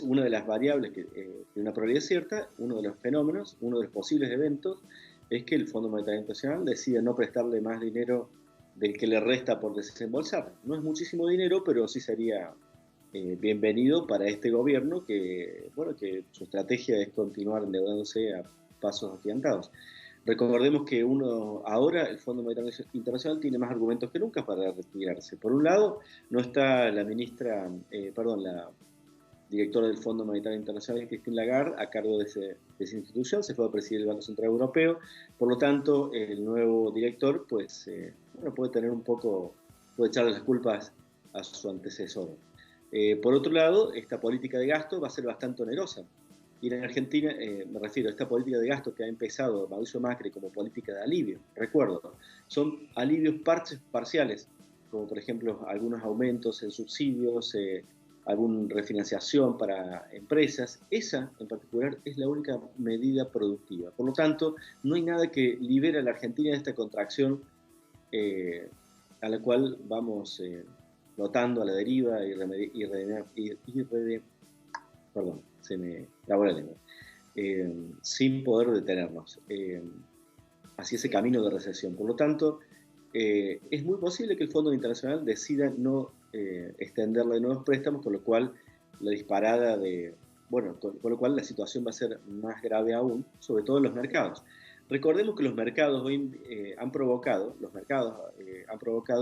una de las variables que de una probabilidad cierta, uno de los fenómenos, uno de los posibles eventos, es que el Fondo Monetario Internacional decida no prestarle más dinero del que le resta por desembolsar. No es muchísimo dinero, pero sí sería bienvenido para este gobierno que su estrategia es continuar endeudándose a pasos agigantados. Recordemos que ahora el Fondo Monetario Internacional tiene más argumentos que nunca para retirarse. Por un lado, no está la directora del Fondo Monetario Internacional, Christine Lagarde, a cargo de esa institución, se fue a presidir el Banco Central Europeo. Por lo tanto, el nuevo director puede echarle las culpas a su antecesor. Por otro lado, esta política de gasto va a ser bastante onerosa. Y en Argentina, me refiero a esta política de gasto que ha empezado Mauricio Macri como política de alivio. Recuerdo, son alivios parciales, como por ejemplo algunos aumentos en subsidios, alguna refinanciación para empresas. Esa en particular es la única medida productiva. Por lo tanto, no hay nada que libere a la Argentina de esta contracción a la cual vamos flotando a la deriva se me trabó la lengua, sin poder detenernos hacia ese camino de recesión. Por lo tanto, es muy posible que el Fondo Internacional decida no extenderle nuevos préstamos, con lo cual la la situación va a ser más grave aún, sobre todo en los mercados. Recordemos que los mercados hoy han provocado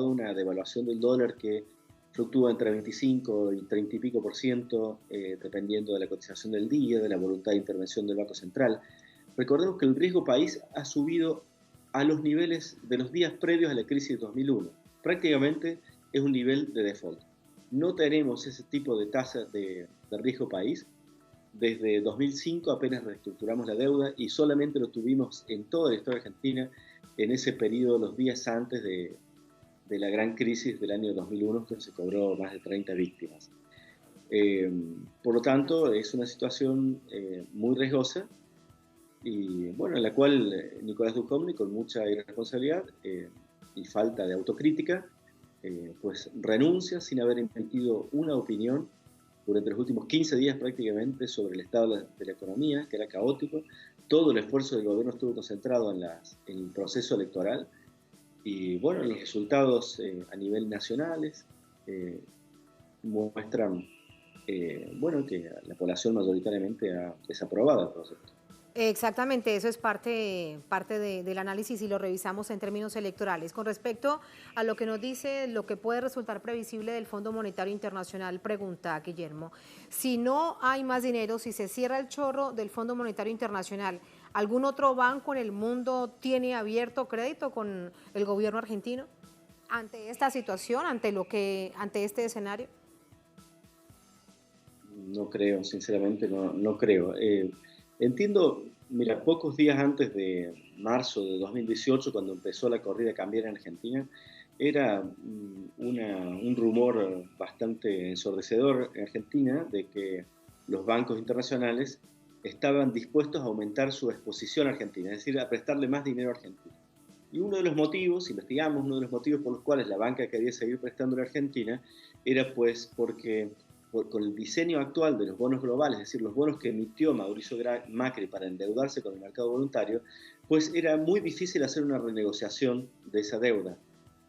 una devaluación del dólar que fluctúa entre 25 y 30 y pico %, dependiendo de la cotización del día, de la voluntad de intervención del Banco Central. Recordemos que el riesgo país ha subido a los niveles de los días previos a la crisis de 2001. Prácticamente es un nivel de default. No tenemos ese tipo de tasa de riesgo país. Desde 2005 apenas reestructuramos la deuda y solamente lo tuvimos en toda la historia argentina en ese periodo, los días antes de la gran crisis del año 2001, que se cobró más de 30 víctimas. Por lo tanto, es una situación muy riesgosa y en la cual Nicolás Duhovne, con mucha irresponsabilidad y falta de autocrítica, pues renuncia sin haber emitido una opinión durante los últimos 15 días prácticamente sobre el estado de la economía, que era caótico. Todo el esfuerzo del gobierno estuvo concentrado en el proceso electoral y los resultados a nivel nacionales muestran que la población mayoritariamente ha desaprobado el proceso. Exactamente, eso es parte del análisis y lo revisamos en términos electorales. Con respecto a lo que nos dice, lo que puede resultar previsible del Fondo Monetario Internacional, pregunta Guillermo, si no hay más dinero, si se cierra el chorro del Fondo Monetario Internacional, ¿Algún otro banco en el mundo tiene abierto crédito con el gobierno argentino ante esta situación, ante este escenario? No creo, sinceramente no creo. Entiendo, mira, pocos días antes de marzo de 2018, cuando empezó la corrida cambiaria en Argentina, era un rumor bastante ensordecedor en Argentina de que los bancos internacionales estaban dispuestos a aumentar su exposición a Argentina, es decir, a prestarle más dinero a Argentina. Y uno de los motivos, investigamos, uno de los motivos por los cuales la banca quería seguir prestando a Argentina era pues porque con el diseño actual de los bonos globales, es decir, los bonos que emitió Mauricio Macri para endeudarse con el mercado voluntario, pues era muy difícil hacer una renegociación de esa deuda,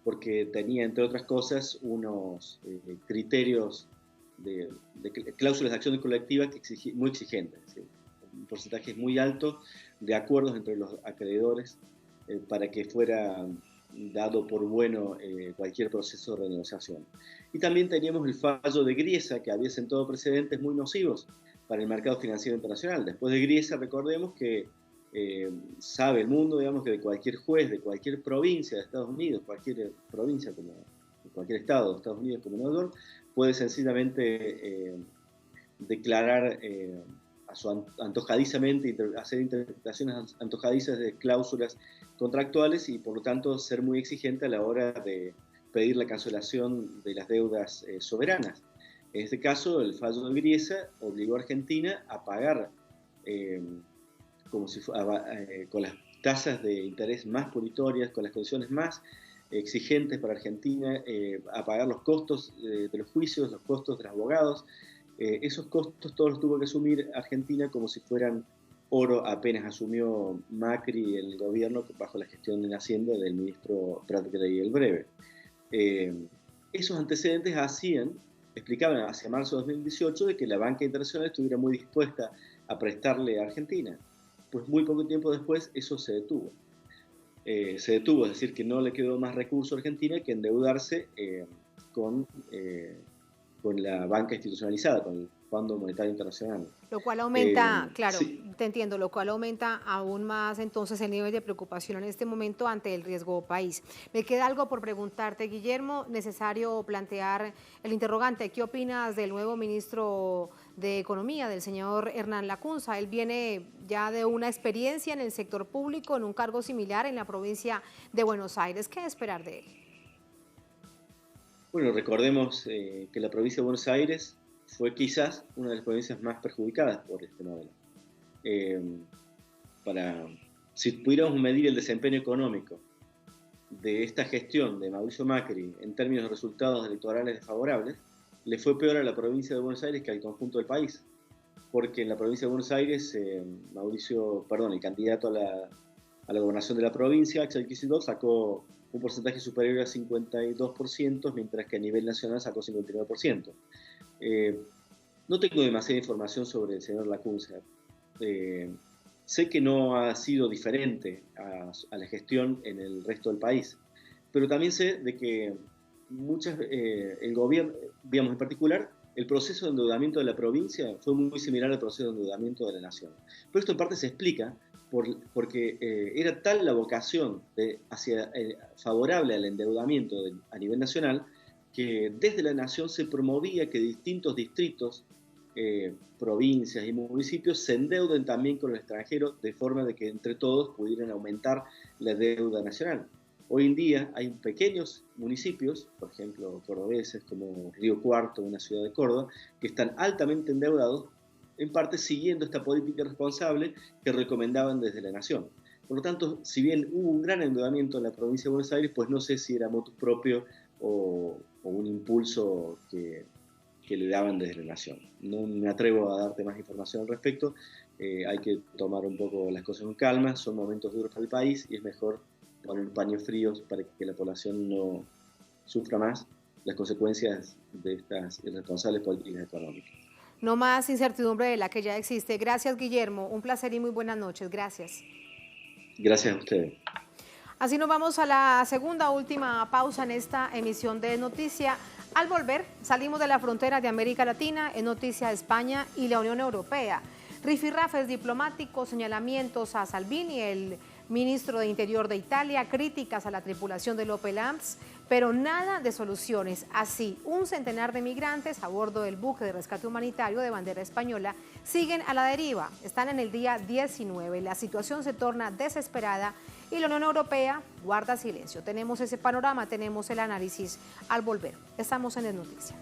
porque tenía, entre otras cosas, unos criterios de cláusulas de acción colectiva muy exigentes, es decir, un porcentaje muy alto de acuerdos entre los acreedores para que fuera dado por bueno cualquier proceso de renegociación. Y también teníamos el fallo de Griesa, que había sentado precedentes muy nocivos para el mercado financiero internacional. Después de Griesa, recordemos que sabe el mundo, digamos, que de cualquier juez, de cualquier provincia de Estados Unidos, cualquier provincia, como cualquier estado de Estados Unidos como Nueva York, puede sencillamente declarar antojadizamente, hacer interpretaciones antojadizas de cláusulas contractuales y por lo tanto ser muy exigente a la hora de pedir la cancelación de las deudas soberanas. En este caso, el fallo de Griesa obligó a Argentina a pagar con las tasas de interés más punitorias, con las condiciones más exigentes para Argentina, a pagar los costos de los juicios, los costos de los abogados. Esos costos todos los tuvo que asumir Argentina como si fueran oro apenas asumió Macri el gobierno bajo la gestión en Hacienda del ministro Prat Grey el Breve. Esos antecedentes explicaban hacia marzo de 2018 de que la banca internacional estuviera muy dispuesta a prestarle a Argentina. Pues muy poco tiempo después eso se detuvo. Es decir, que no le quedó más recurso a Argentina que endeudarse con la banca institucionalizada, con el Fondo Monetario Internacional. Lo cual aumenta, claro, sí. te entiendo, lo cual aumenta aún más entonces el nivel de preocupación en este momento ante el riesgo país. Me queda algo por preguntarte, Guillermo, necesario plantear el interrogante. ¿Qué opinas del nuevo ministro de Economía, del señor Hernán Lacunza? Él viene ya de una experiencia en el sector público, en un cargo similar en la provincia de Buenos Aires. ¿Qué esperar de él? Bueno, recordemos que la provincia de Buenos Aires fue quizás una de las provincias más perjudicadas por este modelo. Si pudiéramos medir el desempeño económico de esta gestión de Mauricio Macri en términos de resultados electorales desfavorables, le fue peor a la provincia de Buenos Aires que al conjunto del país, porque en la provincia de Buenos Aires el candidato a la gobernación de la provincia, Axel Kicillof, sacó un porcentaje superior al 52%, mientras que a nivel nacional sacó 59%. No tengo demasiada información sobre el señor Lacunza. Sé que no ha sido diferente a la gestión en el resto del país, pero también sé de que el gobierno, digamos en particular, el proceso de endeudamiento de la provincia fue muy similar al proceso de endeudamiento de la nación. Pero esto en parte se explica porque era tal la vocación favorable al endeudamiento a nivel nacional que desde la nación se promovía que distintos distritos, provincias y municipios se endeuden también con el extranjero de forma de que entre todos pudieran aumentar la deuda nacional. Hoy en día hay pequeños municipios, por ejemplo cordobeses como Río Cuarto, una ciudad de Córdoba, que están altamente endeudados, en parte siguiendo esta política responsable que recomendaban desde la nación. Por lo tanto, si bien hubo un gran endeudamiento en la provincia de Buenos Aires, pues no sé si era motu propio o un impulso que le daban desde la nación. No me atrevo a darte más información al respecto, hay que tomar un poco las cosas con calma, son momentos duros para el país y es mejor poner paños fríos para que la población no sufra más las consecuencias de estas irresponsables políticas económicas. No más incertidumbre de la que ya existe. Gracias, Guillermo. Un placer y muy buenas noches. Gracias. Gracias a ustedes. Así nos vamos a la segunda, última pausa en esta emisión de Noticia. Al volver, salimos de la frontera de América Latina, en Noticia España y la Unión Europea. Rifirrafes diplomáticos, señalamientos a Salvini, el ministro de Interior de Italia, críticas a la tripulación del Open Arms, pero nada de soluciones. Así, un centenar de migrantes a bordo del buque de rescate humanitario de bandera española siguen a la deriva. Están en el día 19. La situación se torna desesperada y la Unión Europea guarda silencio. Tenemos ese panorama, tenemos el análisis al volver. Estamos en el Noticia.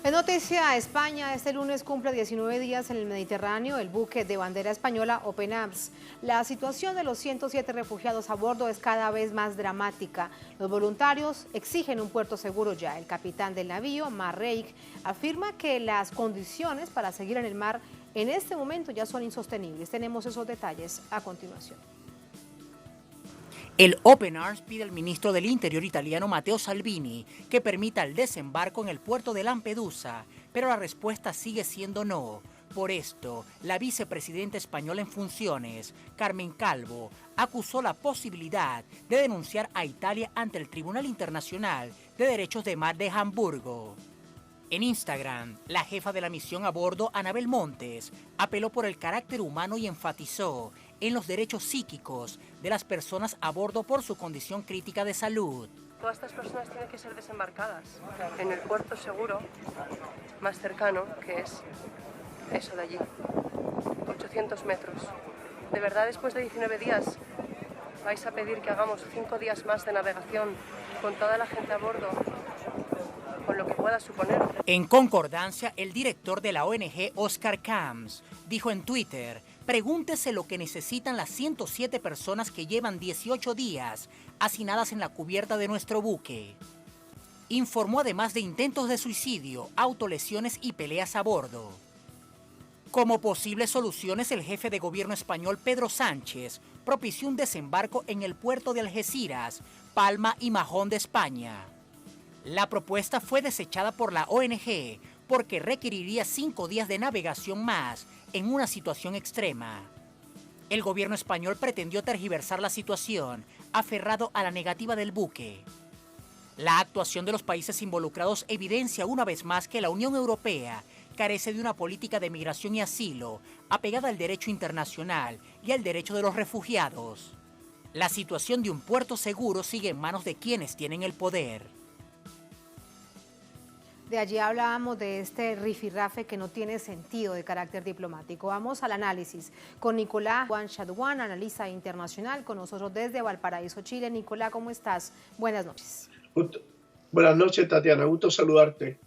En noticia, España este lunes cumple 19 días en el Mediterráneo el buque de bandera española Open Arms. La situación de los 107 refugiados a bordo es cada vez más dramática. Los voluntarios exigen un puerto seguro ya. El capitán del navío, Marreik, afirma que las condiciones para seguir en el mar en este momento ya son insostenibles. Tenemos esos detalles a continuación. El Open Arms pide al ministro del Interior italiano Matteo Salvini que permita el desembarco en el puerto de Lampedusa, pero la respuesta sigue siendo no. Por esto, la vicepresidenta española en funciones, Carmen Calvo, acusó la posibilidad de denunciar a Italia ante el Tribunal Internacional de Derechos de Mar de Hamburgo. En Instagram, la jefa de la misión a bordo, Anabel Montes, apeló por el carácter humano y enfatizó en los derechos psíquicos de las personas a bordo por su condición crítica de salud. Todas estas personas tienen que ser desembarcadas en el puerto seguro más cercano, que es eso de allí, 800 metros. ¿De verdad después de 19 días vais a pedir que hagamos 5 días más de navegación con toda la gente a bordo, con lo que pueda suponer? En concordancia, el director de la ONG, Oscar Camps, dijo en Twitter: pregúntese lo que necesitan las 107 personas que llevan 18 días hacinadas en la cubierta de nuestro buque. Informó además de intentos de suicidio, autolesiones y peleas a bordo. Como posibles soluciones, el jefe de gobierno español, Pedro Sánchez, propició un desembarco en el puerto de Algeciras, Palma y Mahón de España. La propuesta fue desechada por la ONG porque requeriría 5 días de navegación más en una situación extrema. El gobierno español pretendió tergiversar la situación, aferrado a la negativa del buque. La actuación de los países involucrados evidencia una vez más que la Unión Europea carece de una política de migración y asilo apegada al derecho internacional y al derecho de los refugiados. La situación de un puerto seguro sigue en manos de quienes tienen el poder. De allí hablábamos de este rifirrafe que no tiene sentido de carácter diplomático. Vamos al análisis con Nicolás Juan Chadwan, analista internacional, con nosotros desde Valparaíso, Chile. Nicolás, ¿cómo estás? Buenas noches. Buenas noches, Tatiana. Gusto saludarte.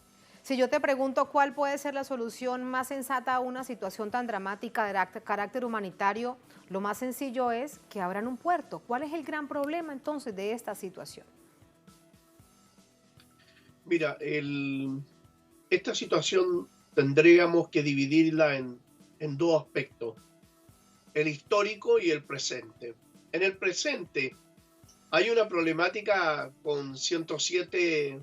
Si yo te pregunto cuál puede ser la solución más sensata a una situación tan dramática de carácter humanitario, lo más sencillo es que abran un puerto. ¿Cuál es el gran problema entonces de esta situación? Mira, esta situación tendríamos que dividirla en dos aspectos, el histórico y el presente. En el presente hay una problemática con 107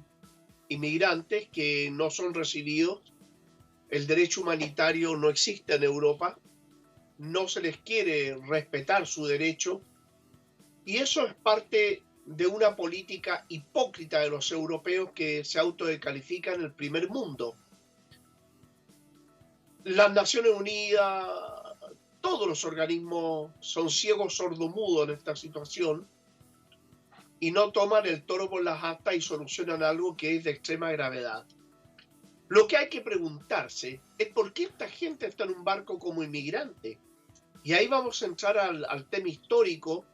inmigrantes que no son recibidos, el derecho humanitario no existe en Europa, no se les quiere respetar su derecho y eso es parte de una política hipócrita de los europeos que se autodecalifican el primer mundo. Las Naciones Unidas, todos los organismos son ciegos sordomudos en esta situación y no toman el toro por las astas y solucionan algo que es de extrema gravedad. Lo que hay que preguntarse es por qué esta gente está en un barco como inmigrante. Y ahí vamos a entrar al tema histórico,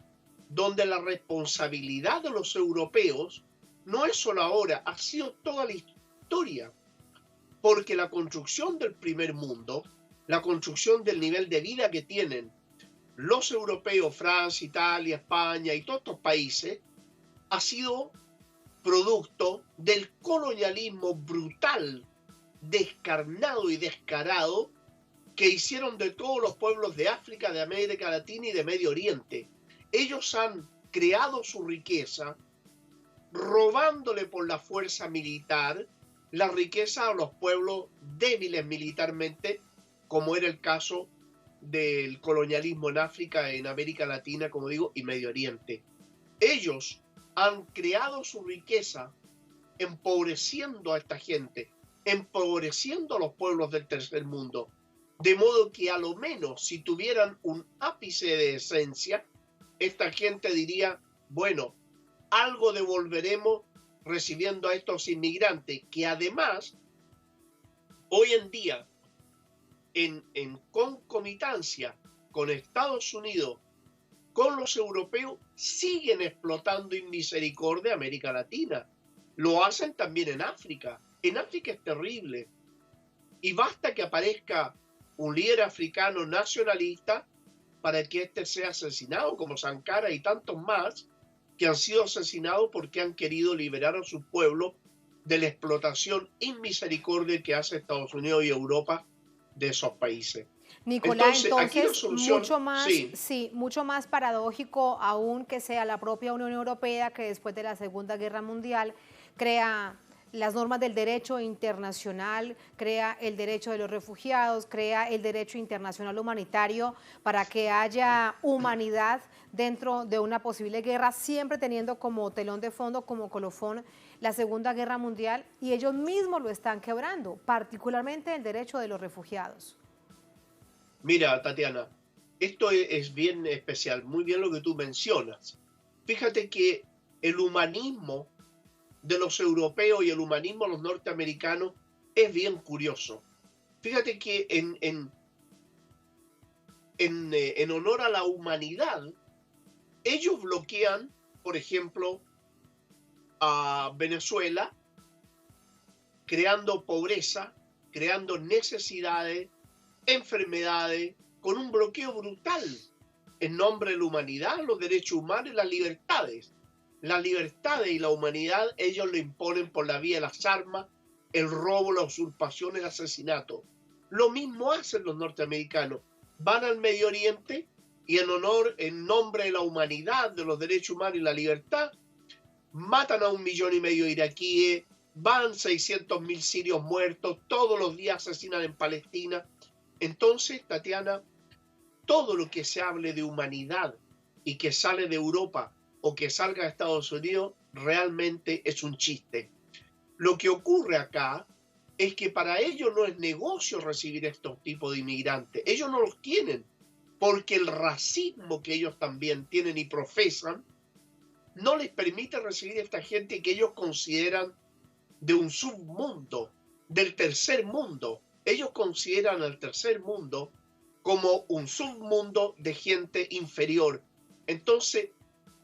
donde la responsabilidad de los europeos no es solo ahora, ha sido toda la historia, porque la construcción del primer mundo, la construcción del nivel de vida que tienen los europeos, Francia, Italia, España y todos estos países, ha sido producto del colonialismo brutal, descarnado y descarado que hicieron de todos los pueblos de África, de América Latina y de Medio Oriente. Ellos han creado su riqueza robándole por la fuerza militar la riqueza a los pueblos débiles militarmente, como era el caso del colonialismo en África, en América Latina, como digo, y Medio Oriente. Ellos han creado su riqueza empobreciendo a esta gente, empobreciendo a los pueblos del tercer mundo, de modo que a lo menos si tuvieran un ápice de esencia, esta gente diría, bueno, algo devolveremos recibiendo a estos inmigrantes, que además, hoy en día, en concomitancia con Estados Unidos, con los europeos, siguen explotando en misericordia América Latina. Lo hacen también en África. En África es terrible. Y basta que aparezca un líder africano nacionalista para que éste sea asesinado, como Sankara y tantos más, que han sido asesinados porque han querido liberar a su pueblo de la explotación inmisericordia que hace Estados Unidos y Europa de esos países. Nicolás, entonces solución, mucho más, sí, mucho más paradójico aún que sea la propia Unión Europea, que después de la Segunda Guerra Mundial crea las normas del derecho internacional, crea el derecho de los refugiados, crea el derecho internacional humanitario para que haya humanidad dentro de una posible guerra, siempre teniendo como telón de fondo, como colofón, la Segunda Guerra Mundial, y ellos mismos lo están quebrando, particularmente el derecho de los refugiados. Mira, Tatiana, esto es bien especial, muy bien lo que tú mencionas. Fíjate que el humanismo de los europeos y el humanismo de los norteamericanos es bien curioso. Fíjate que en honor a la humanidad, ellos bloquean, por ejemplo, a Venezuela, creando pobreza, creando necesidades, enfermedades, con un bloqueo brutal en nombre de la humanidad, los derechos humanos y las libertades. Las libertades y la humanidad ellos lo imponen por la vía de las armas, el robo, la usurpación, el asesinato. Lo mismo hacen los norteamericanos. Van al Medio Oriente y en nombre de la humanidad, de los derechos humanos y la libertad, matan a 1,5 millones de iraquíes, van 600.000 sirios muertos, todos los días asesinan en Palestina. Entonces, Tatiana, todo lo que se hable de humanidad y que sale de Europa o que salga de Estados Unidos realmente es un chiste. Lo que ocurre acá es que para ellos no es negocio recibir estos tipos de inmigrantes. Ellos no los tienen porque el racismo que ellos también tienen y profesan no les permite recibir a esta gente que ellos consideran de un submundo, del tercer mundo. Ellos consideran al tercer mundo como un submundo de gente inferior. Entonces,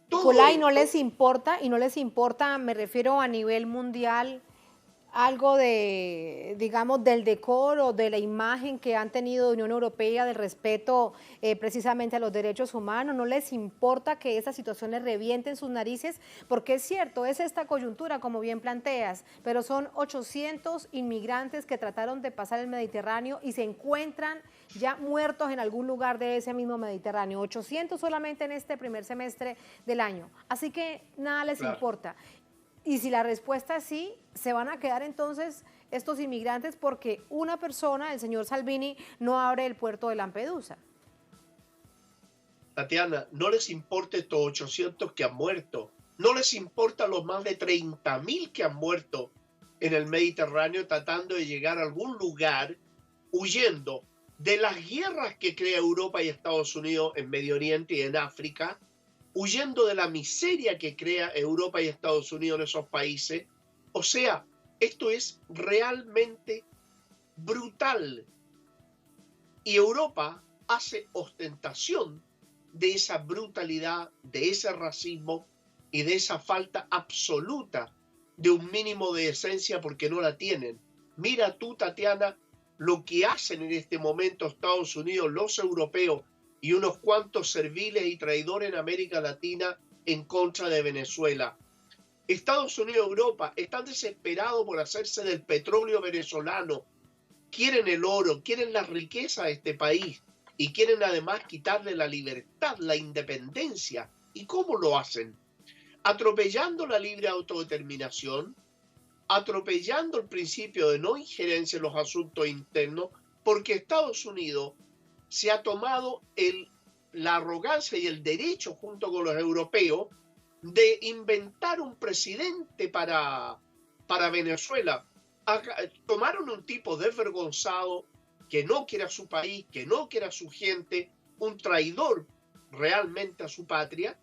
Nicolás, no les importa, me refiero a nivel mundial, algo de, digamos, del decoro, de la imagen que han tenido de Unión Europea, del respeto precisamente a los derechos humanos. ¿No les importa que esas situaciones revienten sus narices? Porque es cierto, es esta coyuntura, como bien planteas, pero son 800 inmigrantes que trataron de pasar el Mediterráneo y se encuentran ya muertos en algún lugar de ese mismo Mediterráneo. 800 solamente en este primer semestre del año. Así que nada les importa. Y si la respuesta es sí, se van a quedar entonces estos inmigrantes porque una persona, el señor Salvini, no abre el puerto de Lampedusa. Tatiana, no les importa estos 800 que han muerto. No les importa los más de 30.000 que han muerto en el Mediterráneo tratando de llegar a algún lugar, huyendo de las guerras que crea Europa y Estados Unidos en Medio Oriente y en África, huyendo de la miseria que crea Europa y Estados Unidos en esos países. O sea, esto es realmente brutal. Y Europa hace ostentación de esa brutalidad, de ese racismo y de esa falta absoluta de un mínimo de decencia porque no la tienen. Mira tú, Tatiana, lo que hacen en este momento Estados Unidos, los europeos y unos cuantos serviles y traidores en América Latina en contra de Venezuela. Estados Unidos y Europa están desesperados por hacerse del petróleo venezolano. Quieren el oro, quieren la riqueza de este país y quieren además quitarle la libertad, la independencia. ¿Y cómo lo hacen? Atropellando la libre autodeterminación, atropellando el principio de no injerencia en los asuntos internos, porque Estados Unidos se ha tomado la arrogancia y el derecho, junto con los europeos, de inventar un presidente para Venezuela. Tomaron un tipo desvergonzado, que no quiere a su país, que no quiere a su gente, un traidor realmente a su patria,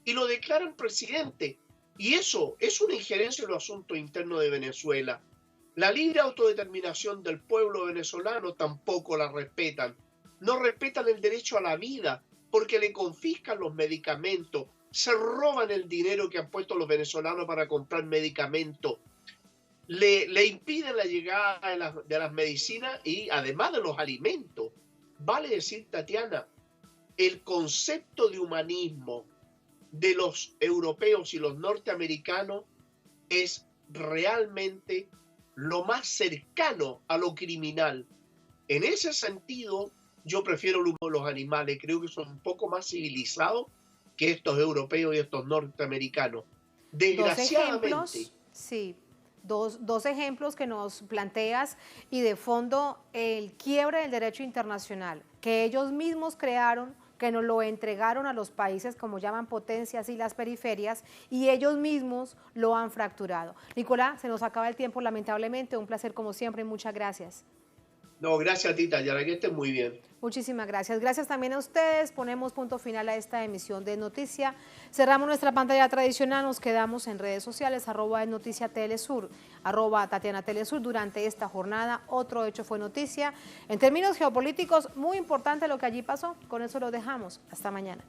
y lo declaran presidente. Y eso es una injerencia en los asuntos internos de Venezuela. La libre autodeterminación del pueblo venezolano tampoco la respetan. No respetan el derecho a la vida porque le confiscan los medicamentos, se roban el dinero que han puesto los venezolanos para comprar medicamentos, le impiden la llegada de las medicinas y además de los alimentos. Vale decir, Tatiana, el concepto de humanismo de los europeos y los norteamericanos es realmente lo más cercano a lo criminal. En ese sentido, yo prefiero los animales, creo que son un poco más civilizados que estos europeos y estos norteamericanos. Desgraciadamente. Dos ejemplos, sí, dos ejemplos que nos planteas y de fondo el quiebre del derecho internacional, que ellos mismos crearon, que nos lo entregaron a los países, como llaman potencias y las periferias, y ellos mismos lo han fracturado. Nicolás, se nos acaba el tiempo lamentablemente, un placer como siempre y muchas gracias. No, gracias a ti, Tatiana, que estés muy bien. Muchísimas gracias. Gracias también a ustedes. Ponemos punto final a esta emisión de Noticia. Cerramos nuestra pantalla tradicional. Nos quedamos en redes sociales, @Noticia Telesur, @Tatiana Telesur. Durante esta jornada, otro hecho fue noticia. En términos geopolíticos, muy importante lo que allí pasó. Con eso lo dejamos. Hasta mañana.